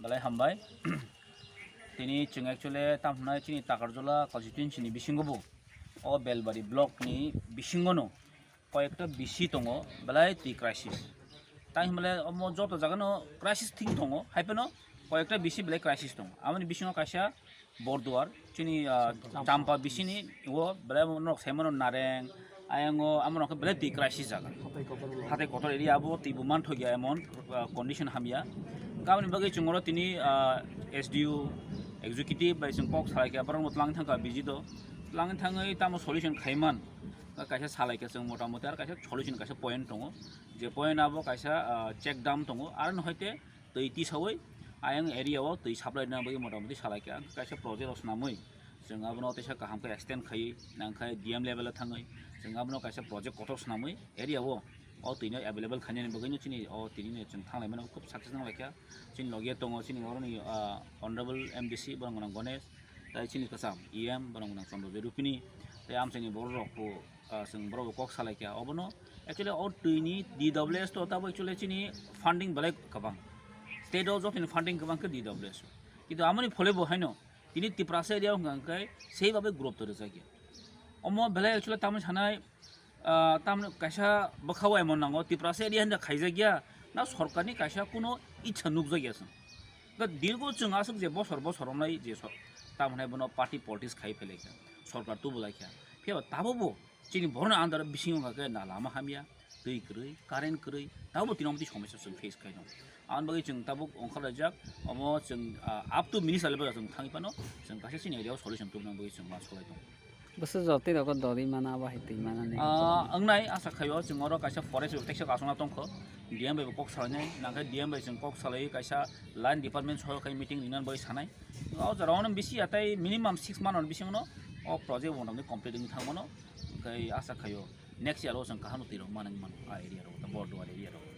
Balai hambai tini chung actually tamhnai chini takarjola constituency ni bisingo bo o belbari block ni bisingo no koyekta bisi tongo balai ti crisis tai himle omo joto jaga no crisis thing tongo haipeno koyekta bisi balai crisis tongo amani bisingo kaisa borduar chini champa bisini wo balai no semono nareng ayango amon ko balai ti crisis jaga hate kotor area bo ti buman thogia emon condition hamia Kawan bagi cungoro tini SDU executive by some folks like a barang mutlang thangka bizito lang thangai tamo solution khaiman kaisa salai ka sung mota motar kaisa solution kaisa point tongo je point abo kaisa check dam tongo aran hoite tei ti sawai ayang area o tei supply na bagi mota moti salai ka kaisa project osnamui जों आबनो तेसा kaham ka extend khai nangkhai DM level thangai जों आबनो kaisa project kotos namui area o o tini available khani bagini chini o tini ne chung thanglai mano খুব success nang lakya chini logia tongo chini ngoroni honorable MDC borong Ganesh tai chini kasam EM borong Chandra Jerupini tai am chini borok ko sing borok kok salakya obono actually o tini DWS to tabo actually chini funding balai kabang state of in funding kabang ke DWS কিন্তু আমনি ফলে বহাইনো তিনি তিপ্রাসে area গাঙ্কাই সেইভাবে growth ধরে যায় অম বেলা actually তামন সানাই তামন কাইসা বখাও এমন নাঙ্গো তিপ্রাসে area হন্দা খাইজা গিয়া না সরকারনি কাইসা কোনো ইচ্ছা নুকজা গিয়াছে দীর্ঘ जों আসুক যে বছর বছর আমলাই যে তামনে বনো পার্টি পলিটিক্স খাই ফেলেছে সরকার তো বলাইখা ফেবা তাবো চিনি বরন আন্দার বিসিং গাকে না লামা হামিয়া दै गरै कारेन्ट गरै ताबो तिनामति समस्या जों फेस खाइनो आन बागै जों ताबो अंखारा जाक अमो जों आप टु मिनिस्टार लेभेल जों थांगिपानो जों गासै सिनि एरियाव सल्युशन तुमनां बागै जों मास खलाय दं बस जति रक दरि माना बाहायति माना ने अंगनाय आसा खायो जों अर काइसा फरेस्ट प्रोटेक्शन कासना दंखो डीएम बाय कक सालायनाय नांखाय डीएम बाय जों कक सालाय काइसा लाइन डिपार्टमेन्ट सहकाय मिटिं लिनान बाय सानाय अ जरावनो बिसि आताय मिनिमाम 6 मानन बिसिङनो अ प्रोजेक्ट बनाउने कमप्लिटिङ थांमनो ओमफ्राय आसा खायो नेक्स्ट इयर जों काहानो तिरो मानन मान आ एरिया रो द बॉर्डर एरिया रो